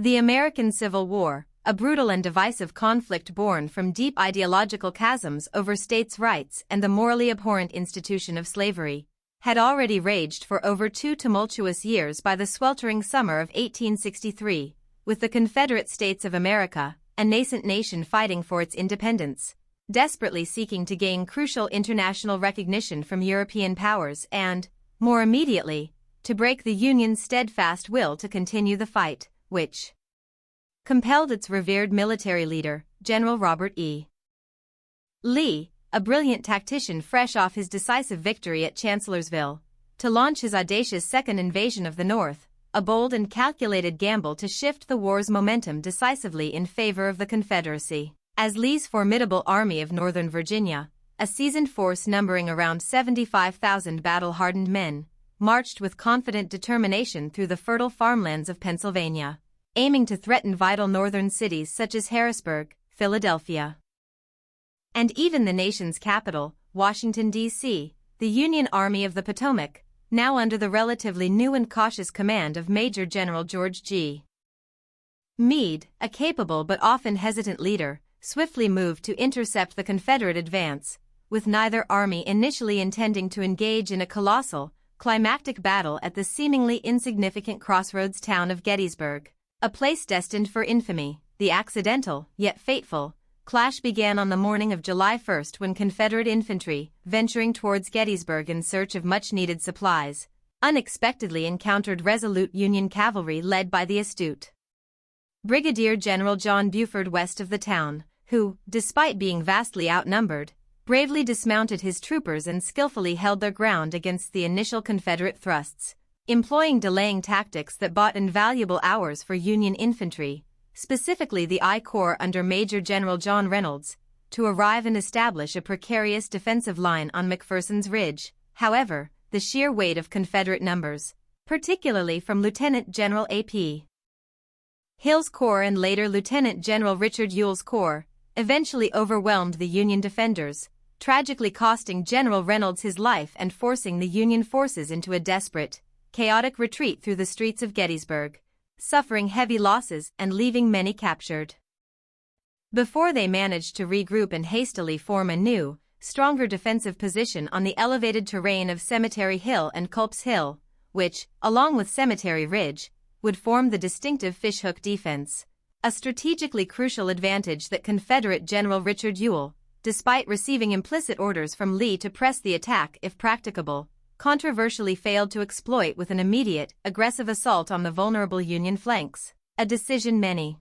The American Civil War, a brutal and divisive conflict born from deep ideological chasms over states' rights and the morally abhorrent institution of slavery, had already raged for over 2 tumultuous years by the sweltering summer of 1863, with the Confederate States of America, a nascent nation fighting for its independence, desperately seeking to gain crucial international recognition from European powers and, more immediately, to break the Union's steadfast will to continue the fight, which compelled its revered military leader, General Robert E. Lee, a brilliant tactician fresh off his decisive victory at Chancellorsville, to launch his audacious second invasion of the North, a bold and calculated gamble to shift the war's momentum decisively in favor of the Confederacy. As Lee's formidable Army of Northern Virginia, a seasoned force numbering around 75,000 battle-hardened men, marched with confident determination through the fertile farmlands of Pennsylvania, aiming to threaten vital northern cities such as Harrisburg, Philadelphia, and even the nation's capital, Washington, D.C., the Union Army of the Potomac, now under the relatively new and cautious command of Major General George G. Meade, a capable but often hesitant leader, swiftly moved to intercept the Confederate advance, with neither army initially intending to engage in a colossal, climactic battle at the seemingly insignificant crossroads town of Gettysburg, a place destined for infamy. The accidental, yet fateful, clash began on the morning of July 1 when Confederate infantry, venturing towards Gettysburg in search of much-needed supplies, unexpectedly encountered resolute Union cavalry led by the astute Brigadier General John Buford west of the town, who, despite being vastly outnumbered, bravely dismounted his troopers and skillfully held their ground against the initial Confederate thrusts, employing delaying tactics that bought invaluable hours for Union infantry, specifically the I Corps under Major General John Reynolds, to arrive and establish a precarious defensive line on McPherson's Ridge. However, the sheer weight of Confederate numbers, particularly from Lieutenant General A.P. Hill's Corps and later Lieutenant General Richard Ewell's Corps, eventually overwhelmed the Union defenders, tragically costing General Reynolds his life and forcing the Union forces into a desperate, chaotic retreat through the streets of Gettysburg, suffering heavy losses and leaving many captured. Before they managed to regroup and hastily form a new, stronger defensive position on the elevated terrain of Cemetery Hill and Culp's Hill, which, along with Cemetery Ridge, would form the distinctive fishhook defense, a strategically crucial advantage that Confederate General Richard Ewell, despite receiving implicit orders from Lee to press the attack if practicable, controversially failed to exploit with an immediate, aggressive assault on the vulnerable Union flanks, a decision many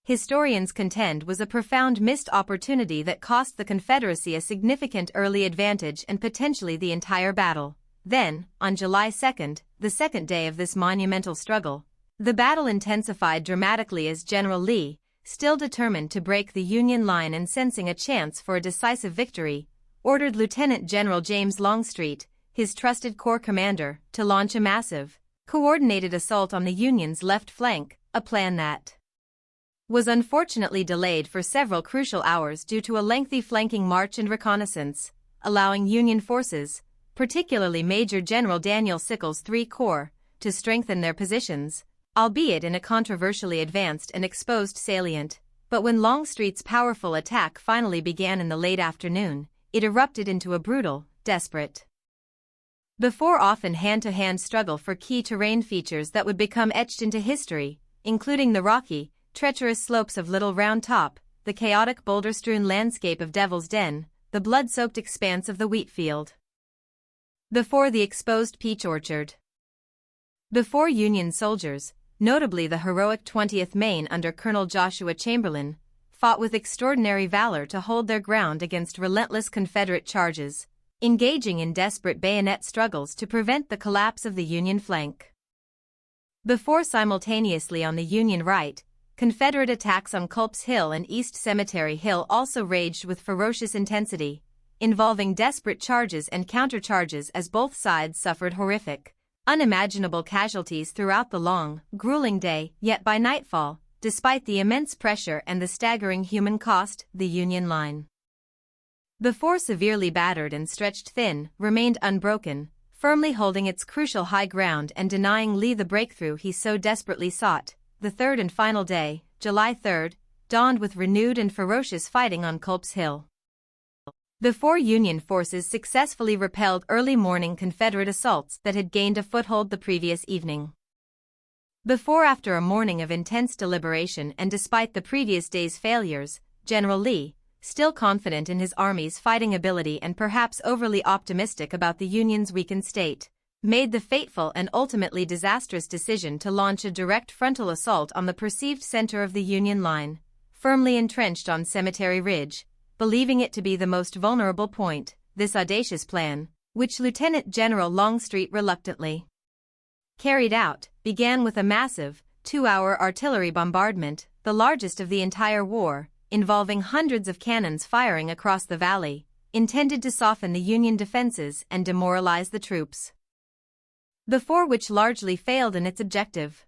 historians contend was a profound missed opportunity that cost the Confederacy a significant early advantage and potentially the entire battle. Then, on July 2, the second day of this monumental struggle, the battle intensified dramatically as General Lee, still determined to break the Union line and sensing a chance for a decisive victory, ordered Lieutenant General James Longstreet, his trusted corps commander, to launch a massive, coordinated assault on the Union's left flank, a plan that was unfortunately delayed for several crucial hours due to a lengthy flanking march and reconnaissance, allowing Union forces, particularly Major General Daniel Sickles' III Corps, to strengthen their positions, albeit in a controversially advanced and exposed salient. But when Longstreet's powerful attack finally began in the late afternoon, it erupted into a brutal, desperate, before often hand-to-hand struggle for key terrain features that would become etched into history, including the rocky, treacherous slopes of Little Round Top, the chaotic boulder-strewn landscape of Devil's Den, the blood-soaked expanse of the wheat field before the exposed peach orchard. Before Union soldiers, notably the heroic 20th Maine under Colonel Joshua Chamberlain, fought with extraordinary valor to hold their ground against relentless Confederate charges, engaging in desperate bayonet struggles to prevent the collapse of the Union flank. Before simultaneously on the Union right, Confederate attacks on Culp's Hill and East Cemetery Hill also raged with ferocious intensity, involving desperate charges and countercharges as both sides suffered horrific, unimaginable casualties throughout the long, grueling day. Yet by nightfall, despite the immense pressure and the staggering human cost, the Union line, before severely battered and stretched thin, remained unbroken, firmly holding its crucial high ground and denying Lee the breakthrough he so desperately sought. the third and final day, July 3, dawned with renewed and ferocious fighting on Culp's Hill. The four Union forces successfully repelled early morning Confederate assaults that had gained a foothold the previous evening. After a morning of intense deliberation and despite the previous day's failures, General Lee, still confident in his army's fighting ability and perhaps overly optimistic about the Union's weakened state, made the fateful and ultimately disastrous decision to launch a direct frontal assault on the perceived center of the Union line, firmly entrenched on Cemetery Ridge, believing it to be the most vulnerable point. This audacious plan, which Lieutenant General Longstreet reluctantly carried out, began with a massive, 2-hour artillery bombardment, the largest of the entire war, involving hundreds of cannons firing across the valley, intended to soften the Union defenses and demoralize the troops. Which largely failed in its objective.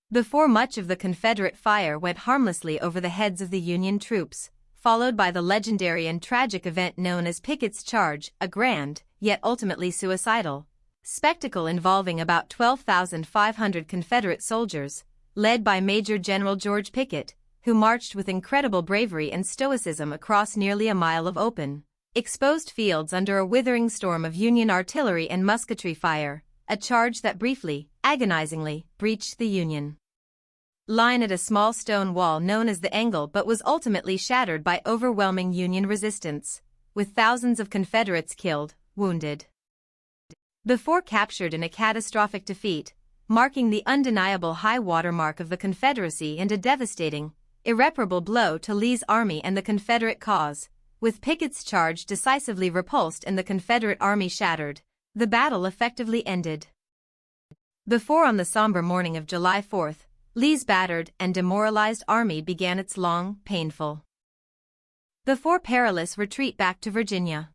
Much of the Confederate fire went harmlessly over the heads of the Union troops, followed by the legendary and tragic event known as Pickett's Charge, a grand, yet ultimately suicidal, spectacle involving about 12,500 Confederate soldiers, led by Major General George Pickett, who marched with incredible bravery and stoicism across nearly a mile of open, exposed fields under a withering storm of Union artillery and musketry fire, a charge that briefly, agonizingly, breached the Union line at a small stone wall known as the Angle but was ultimately shattered by overwhelming Union resistance, with thousands of Confederates killed, wounded. Captured in a catastrophic defeat, marking the undeniable high water mark of the Confederacy and a devastating, irreparable blow to Lee's army and the Confederate cause, with Pickett's charge decisively repulsed and the Confederate army shattered, the battle effectively ended. On the somber morning of July 4, Lee's battered and demoralized army began its long, painful, perilous retreat back to Virginia.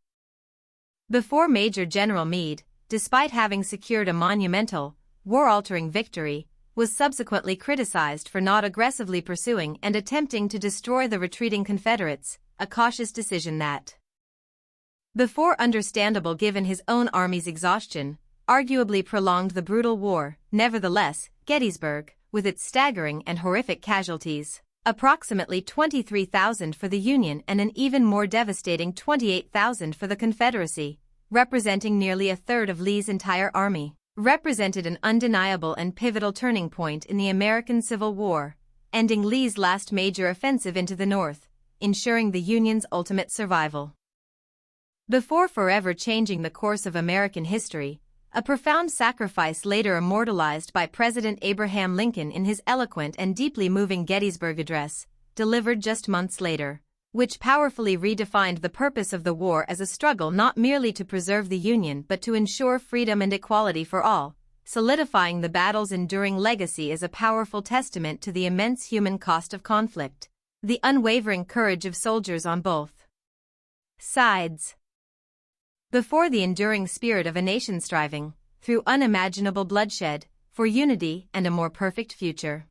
Major General Meade, despite having secured a monumental, war-altering victory, was subsequently criticized for not aggressively pursuing and attempting to destroy the retreating Confederates, a cautious decision that, understandable given his own army's exhaustion, arguably prolonged the brutal war. Nevertheless, Gettysburg, with its staggering and horrific casualties, approximately 23,000 for the Union and an even more devastating 28,000 for the Confederacy, representing nearly a third of Lee's entire army, represented an undeniable and pivotal turning point in the American Civil War, ending Lee's last major offensive into the North, ensuring the Union's ultimate survival. Forever changing the course of American history, a profound sacrifice later immortalized by President Abraham Lincoln in his eloquent and deeply moving Gettysburg Address, delivered just months later, which powerfully redefined the purpose of the war as a struggle not merely to preserve the Union but to ensure freedom and equality for all, solidifying the battle's enduring legacy as a powerful testament to the immense human cost of conflict, the unwavering courage of soldiers on both sides, the enduring spirit of a nation striving, through unimaginable bloodshed, for unity and a more perfect future.